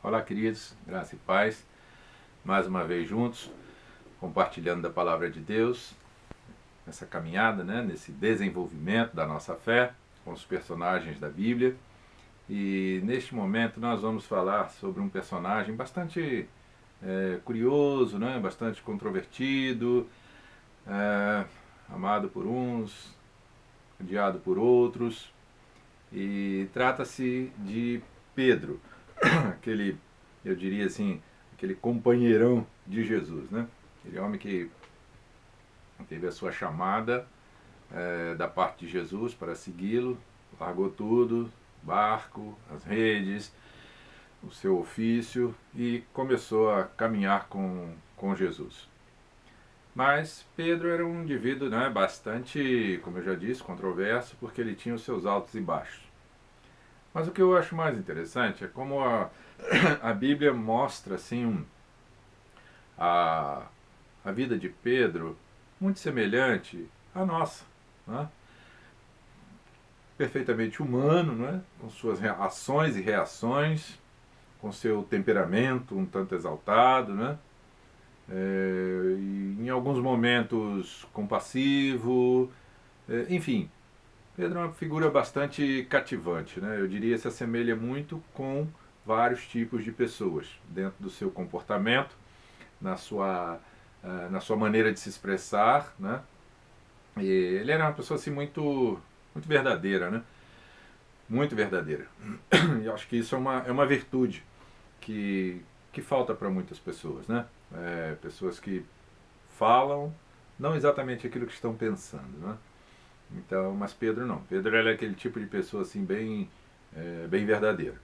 Olá, queridos, graça e paz, mais uma vez juntos, compartilhando da palavra de Deus, nessa caminhada, nesse desenvolvimento da nossa fé, com os personagens da Bíblia. E neste momento nós vamos falar sobre um personagem bastante curioso, bastante controvertido, amado por uns, odiado por outros, e trata-se de Pedro, aquele, eu diria assim, aquele companheirão de Jesus, Aquele homem que teve a sua chamada da parte de Jesus para segui-lo, largou tudo, barco, as redes, o seu ofício e começou a caminhar com Jesus. Mas Pedro era um indivíduo bastante, como eu já disse, controverso, porque ele tinha os seus altos e baixos. Mas o que eu acho mais interessante é como a Bíblia mostra assim, a vida de Pedro muito semelhante à nossa. Né? Perfeitamente humano, com suas ações e reações, com seu temperamento um tanto exaltado, e em alguns momentos compassivo, enfim. Pedro é uma figura bastante cativante, Eu diria se assemelha muito com vários tipos de pessoas dentro do seu comportamento, na sua maneira de se expressar, E ele era uma pessoa assim muito verdadeira, Muito verdadeira. E eu acho que isso é uma virtude que falta para muitas pessoas, pessoas que falam não exatamente aquilo que estão pensando, Então, mas Pedro não. Pedro era aquele tipo de pessoa assim bem verdadeira.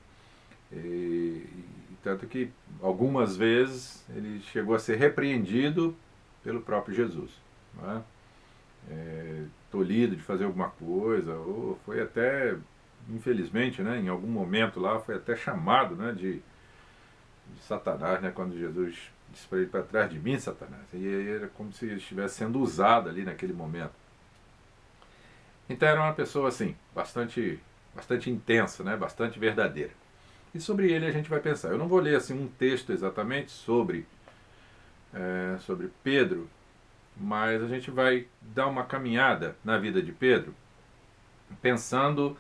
Tanto que algumas vezes ele chegou a ser repreendido pelo próprio Jesus. Tolhido de fazer alguma coisa, ou foi até, infelizmente, em algum momento lá, foi até chamado de Satanás, quando Jesus disse para ele: para trás de mim, Satanás. E aí era como se ele estivesse sendo usado ali naquele momento. Então era uma pessoa assim, bastante intensa, bastante verdadeira. E sobre ele a gente vai pensar. Eu não vou ler assim um texto exatamente sobre Pedro, mas a gente vai dar uma caminhada na vida de Pedro, pensando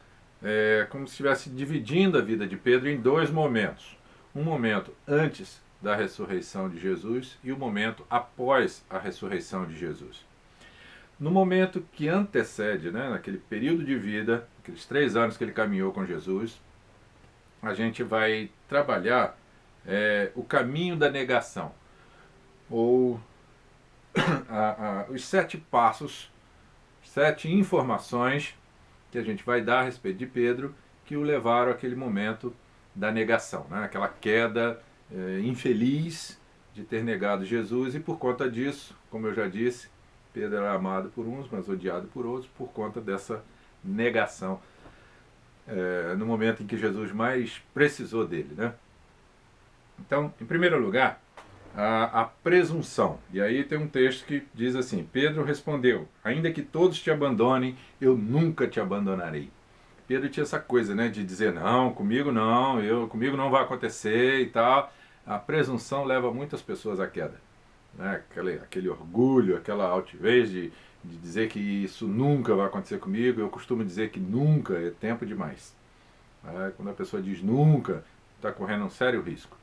como se estivesse dividindo a vida de Pedro em dois momentos. Um momento antes da ressurreição de Jesus e o momento após a ressurreição de Jesus. No momento que antecede, naquele período de vida, aqueles 3 anos que ele caminhou com Jesus, a gente vai trabalhar o caminho da negação, ou os 7 passos, 7 informações que a gente vai dar a respeito de Pedro que o levaram àquele momento da negação, aquela queda infeliz de ter negado Jesus, e por conta disso, como eu já disse, Pedro era amado por uns, mas odiado por outros, por conta dessa negação no momento em que Jesus mais precisou dele, Então, em primeiro lugar, a presunção. E aí tem um texto que diz assim: Pedro respondeu: ainda que todos te abandonem, eu nunca te abandonarei. Pedro tinha essa coisa, de dizer: não, comigo comigo não vai acontecer e tal. A presunção leva muitas pessoas à queda, aquele orgulho, aquela altivez de dizer que isso nunca vai acontecer comigo. Eu costumo dizer que nunca é tempo demais. Quando a pessoa diz nunca, está correndo um sério risco,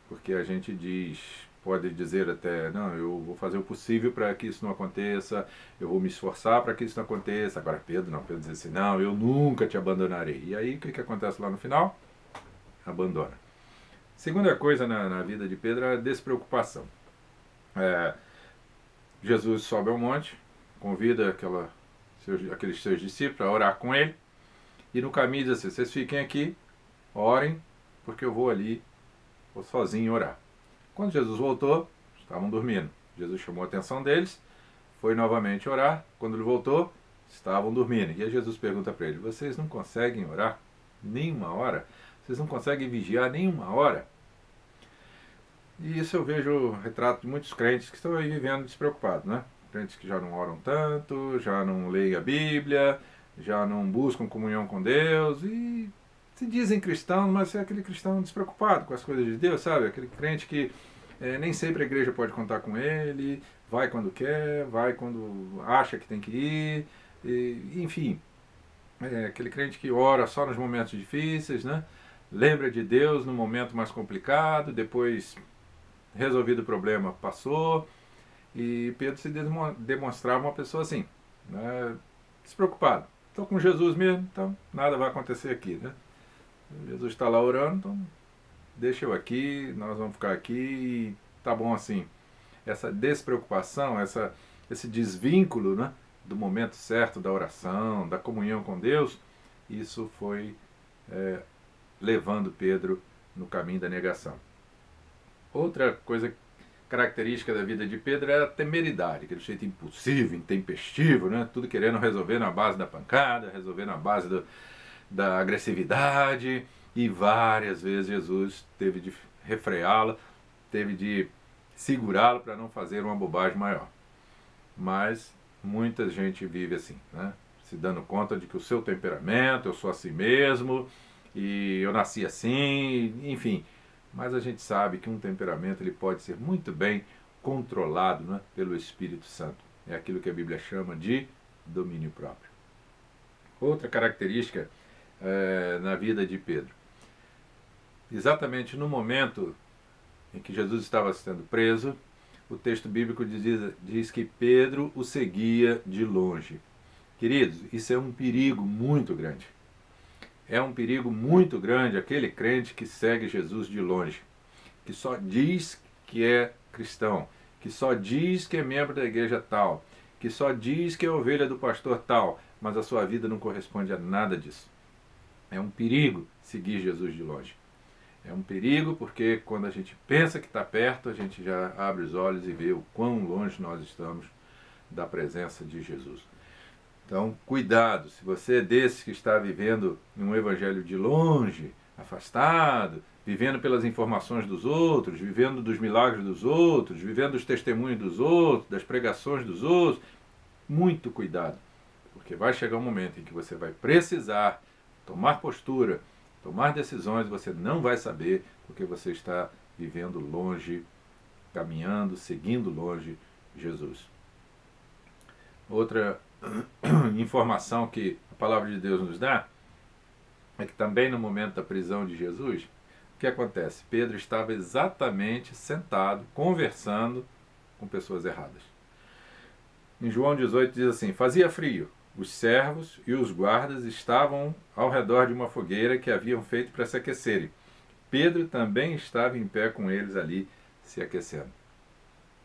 porque a gente pode dizer até: não, eu vou fazer o possível para que isso não aconteça, eu vou me esforçar para que isso não aconteça. Agora Pedro diz assim: não, eu nunca te abandonarei. E aí o que acontece lá no final? Abandona. Segunda coisa na vida de Pedro é a despreocupação. Jesus sobe ao monte, convida aqueles seus discípulos a orar com ele, e no caminho diz assim: vocês fiquem aqui, orem, porque eu vou ali, vou sozinho orar. Quando Jesus voltou, estavam dormindo. Jesus chamou a atenção deles, foi novamente orar. Quando ele voltou, estavam dormindo. E aí Jesus pergunta para ele: vocês não conseguem orar nenhuma hora? Vocês não conseguem vigiar nenhuma hora? E isso eu vejo o retrato de muitos crentes que estão aí vivendo despreocupados, Crentes que já não oram tanto, já não leem a Bíblia, já não buscam comunhão com Deus e se dizem cristãos, mas é aquele cristão despreocupado com as coisas de Deus, sabe? Aquele crente que nem sempre a igreja pode contar com ele, vai quando quer, vai quando acha que tem que ir, enfim. Aquele crente que ora só nos momentos difíceis, né? Lembra de Deus no momento mais complicado, depois resolvido o problema passou, e Pedro se demonstrava uma pessoa assim, né? Despreocupado. Estou com Jesus mesmo, então nada vai acontecer aqui, né? Jesus está lá orando, então deixa eu aqui, nós vamos ficar aqui e tá bom assim. Essa despreocupação, esse desvínculo, né, do momento certo da oração, da comunhão com Deus, isso foi levando Pedro no caminho da negação. Outra coisa característica da vida de Pedro era a temeridade, aquele jeito impulsivo, intempestivo, né, tudo querendo resolver na base da pancada, resolver na base da agressividade, e várias vezes Jesus teve de refreá-lo, teve de segurá-lo para não fazer uma bobagem maior. Mas muita gente vive assim, né? Se dando conta de que o seu temperamento, eu sou assim mesmo, e eu nasci assim, enfim. Mas a gente sabe que um temperamento ele pode ser muito bem controlado, né, pelo Espírito Santo. É aquilo que a Bíblia chama de domínio próprio. Outra característica na vida de Pedro. Exatamente no momento em que Jesus estava sendo preso, o texto bíblico diz que Pedro o seguia de longe. Queridos, isso é um perigo muito grande. É um perigo muito grande aquele crente que segue Jesus de longe, que só diz que é cristão, que só diz que é membro da igreja tal, que só diz que é ovelha do pastor tal, mas a sua vida não corresponde a nada disso. É um perigo seguir Jesus de longe. É um perigo porque quando a gente pensa que está perto, a gente já abre os olhos e vê o quão longe nós estamos da presença de Jesus. Então, cuidado, se você é desse que está vivendo um evangelho de longe, afastado, vivendo pelas informações dos outros, vivendo dos milagres dos outros, vivendo dos testemunhos dos outros, das pregações dos outros, muito cuidado, porque vai chegar um momento em que você vai precisar tomar postura, tomar decisões, você não vai saber, porque você está vivendo longe, caminhando, seguindo longe Jesus. Outra informação que a palavra de Deus nos dá é que também no momento da prisão de Jesus, o que acontece? Pedro estava exatamente sentado, conversando com pessoas erradas. Em João 18 diz assim: fazia frio, os servos e os guardas estavam ao redor de uma fogueira que haviam feito para se aquecerem. Pedro também estava em pé com eles ali, se aquecendo.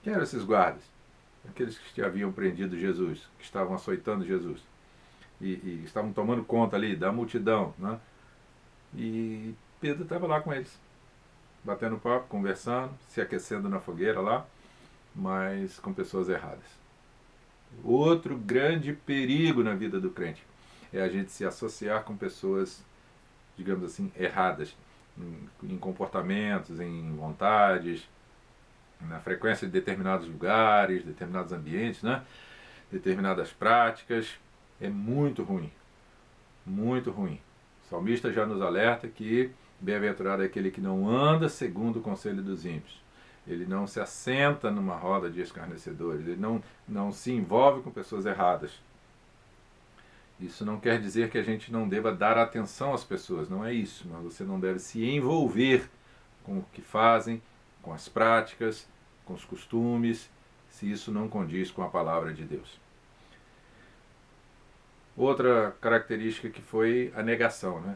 Quem eram esses guardas? Aqueles que haviam prendido Jesus, que estavam açoitando Jesus. E estavam tomando conta ali da multidão, né? E Pedro estava lá com eles, batendo papo, conversando, se aquecendo na fogueira lá, mas com pessoas erradas. Outro grande perigo na vida do crente é a gente se associar com pessoas, digamos assim, erradas, em comportamentos, em vontades, na frequência de determinados lugares, determinados ambientes, né? Determinadas práticas. É muito ruim, muito ruim. O salmista já nos alerta que bem-aventurado é aquele que não anda segundo o conselho dos ímpios. Ele não se assenta numa roda de escarnecedores, ele não se envolve com pessoas erradas. Isso não quer dizer que a gente não deva dar atenção às pessoas, não é isso, mas você não deve se envolver com o que fazem, com as práticas, com os costumes, se isso não condiz com a palavra de Deus. Outra característica que foi a negação, né?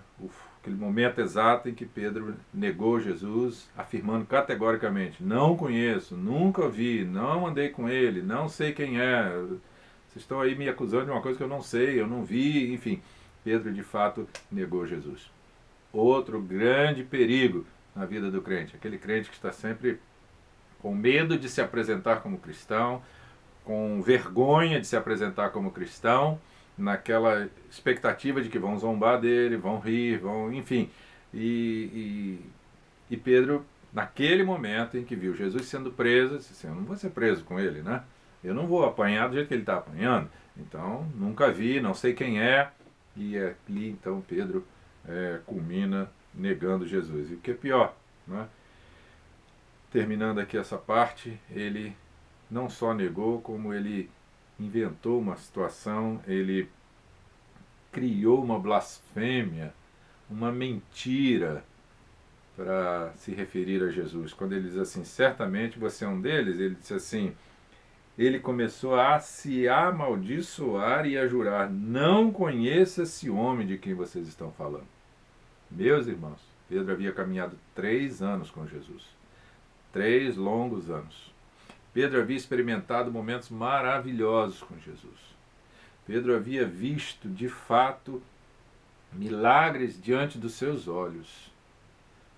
Aquele momento exato em que Pedro negou Jesus, afirmando categoricamente: não conheço, nunca vi, não andei com ele, não sei quem é, vocês estão aí me acusando de uma coisa que eu não sei, eu não vi, enfim. Pedro de fato negou Jesus. Outro grande perigo na vida do crente, aquele crente que está sempre com medo de se apresentar como cristão, com vergonha de se apresentar como cristão, naquela expectativa de que vão zombar dele, vão rir, vão, enfim. E Pedro, naquele momento em que viu Jesus sendo preso, disse assim: eu não vou ser preso com ele, né? Eu não vou apanhar do jeito que ele está apanhando. Então, nunca vi, não sei quem é. E ali, então, Pedro culmina negando Jesus. E o que é pior, né? Terminando aqui essa parte, ele não só negou, como ele inventou uma situação, ele criou uma blasfêmia, uma mentira para se referir a Jesus. Quando ele diz assim, certamente você é um deles, ele disse assim, ele começou a se amaldiçoar e a jurar, não conheça esse homem de quem vocês estão falando. Meus irmãos, Pedro havia caminhado 3 anos com Jesus. 3 longos anos. Pedro havia experimentado momentos maravilhosos com Jesus. Pedro havia visto, de fato, milagres diante dos seus olhos.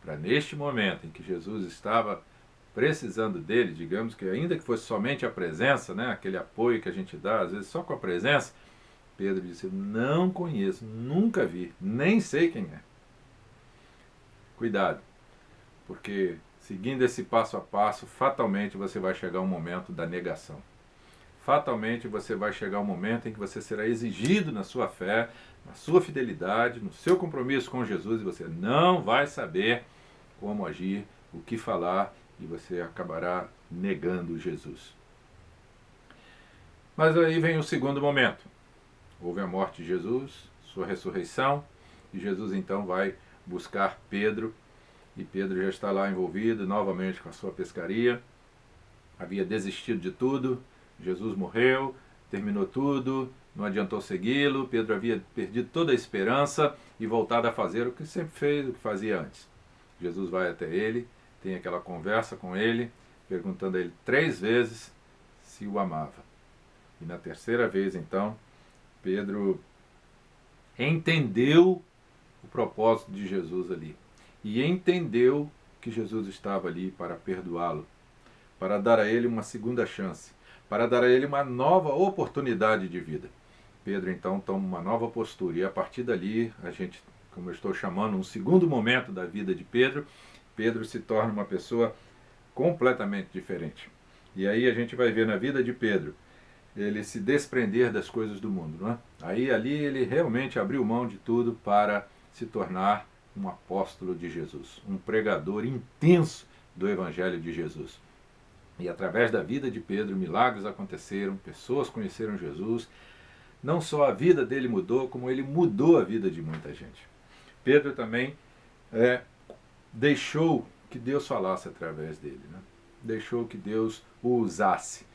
Para neste momento em que Jesus estava precisando dele, digamos que ainda que fosse somente a presença, né, aquele apoio que a gente dá, às vezes só com a presença, Pedro disse, não conheço, nunca vi, nem sei quem é. Cuidado, porque seguindo esse passo a passo, fatalmente você vai chegar um momento da negação. Fatalmente você vai chegar um momento em que você será exigido na sua fé, na sua fidelidade, no seu compromisso com Jesus, e você não vai saber como agir, o que falar, e você acabará negando Jesus. Mas aí vem o segundo momento. Houve a morte de Jesus, sua ressurreição, e Jesus então vai buscar Pedro, e Pedro já está lá envolvido novamente com a sua pescaria, havia desistido de tudo, Jesus morreu, terminou tudo, não adiantou segui-lo, Pedro havia perdido toda a esperança e voltado a fazer o que sempre fez, o que fazia antes. Jesus vai até ele, tem aquela conversa com ele, perguntando a ele 3 vezes se o amava. E na terceira vez, então, Pedro entendeu o propósito de Jesus ali. E entendeu que Jesus estava ali para perdoá-lo, para dar a ele uma segunda chance, para dar a ele uma nova oportunidade de vida. Pedro então toma uma nova postura e a partir dali, a gente, como eu estou chamando, um segundo momento da vida de Pedro, Pedro se torna uma pessoa completamente diferente. E aí a gente vai ver na vida de Pedro, ele se desprender das coisas do mundo, não é? Aí ali ele realmente abriu mão de tudo para se tornar um apóstolo de Jesus, um pregador intenso do Evangelho de Jesus. E através da vida de Pedro, milagres aconteceram, pessoas conheceram Jesus. Não só a vida dele mudou, como ele mudou a vida de muita gente. Pedro também deixou que Deus falasse através dele, né? Deixou que Deus o usasse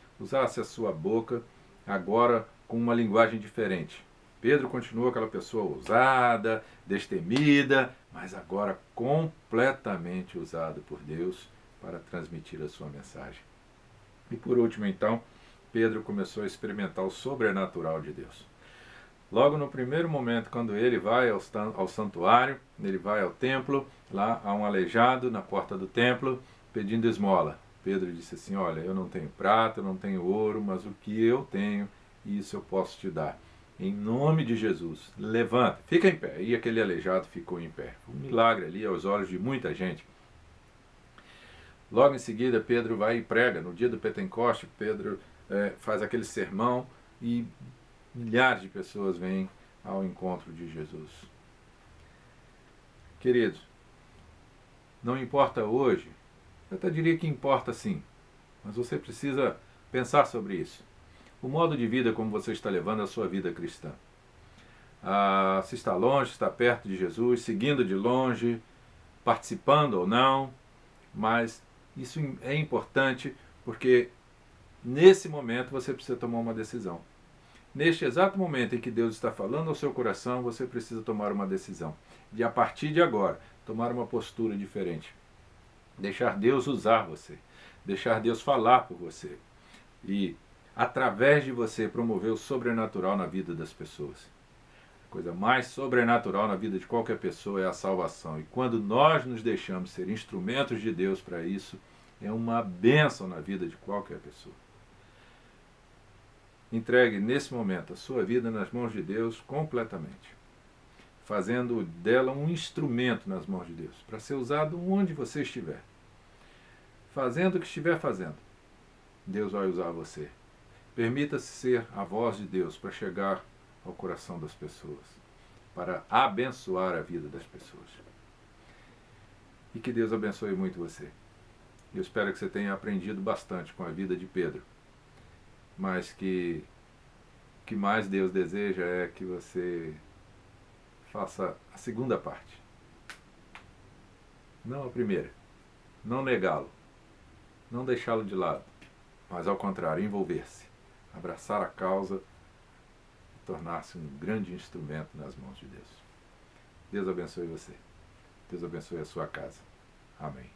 a sua boca, agora com uma linguagem diferente. Pedro continuou aquela pessoa ousada, destemida, mas agora completamente usado por Deus para transmitir a sua mensagem. E por último, então, Pedro começou a experimentar o sobrenatural de Deus. Logo no primeiro momento, quando ele vai ao santuário, ele vai ao templo, lá há um aleijado na porta do templo pedindo esmola. Pedro disse assim, olha, eu não tenho prata, eu não tenho ouro, mas o que eu tenho, isso eu posso te dar. Em nome de Jesus, levanta, fica em pé. E aquele aleijado ficou em pé. Um milagre ali aos olhos de muita gente. Logo em seguida, Pedro vai e prega. No dia do Pentecoste, Pedro faz aquele sermão e milhares de pessoas vêm ao encontro de Jesus. Queridos, não importa hoje, eu até diria que importa sim, mas você precisa pensar sobre isso. O modo de vida como você está levando a sua vida cristã. Se está longe, está perto de Jesus, seguindo de longe, participando ou não, mas isso é importante porque nesse momento você precisa tomar uma decisão. Neste exato momento em que Deus está falando ao seu coração, você precisa tomar uma decisão. De a partir de agora, tomar uma postura diferente. Deixar Deus usar você. Deixar Deus falar por você. E, através de você, promover o sobrenatural na vida das pessoas. A coisa mais sobrenatural na vida de qualquer pessoa é a salvação. E quando nós nos deixamos ser instrumentos de Deus para isso, é uma bênção na vida de qualquer pessoa. Entregue nesse momento a sua vida nas mãos de Deus completamente, fazendo dela um instrumento nas mãos de Deus, para ser usado onde você estiver. Fazendo o que estiver fazendo, Deus vai usar você. Permita-se ser a voz de Deus para chegar ao coração das pessoas. para abençoar a vida das pessoas. E que Deus abençoe muito você. Eu espero que você tenha aprendido bastante com a vida de Pedro, mas que o que mais Deus deseja é que você faça a segunda parte, não a primeira. Não negá-lo, não deixá-lo de lado, mas ao contrário, envolver-se, abraçar a causa e tornar-se um grande instrumento nas mãos de Deus. Deus abençoe você. Deus abençoe a sua casa. Amém.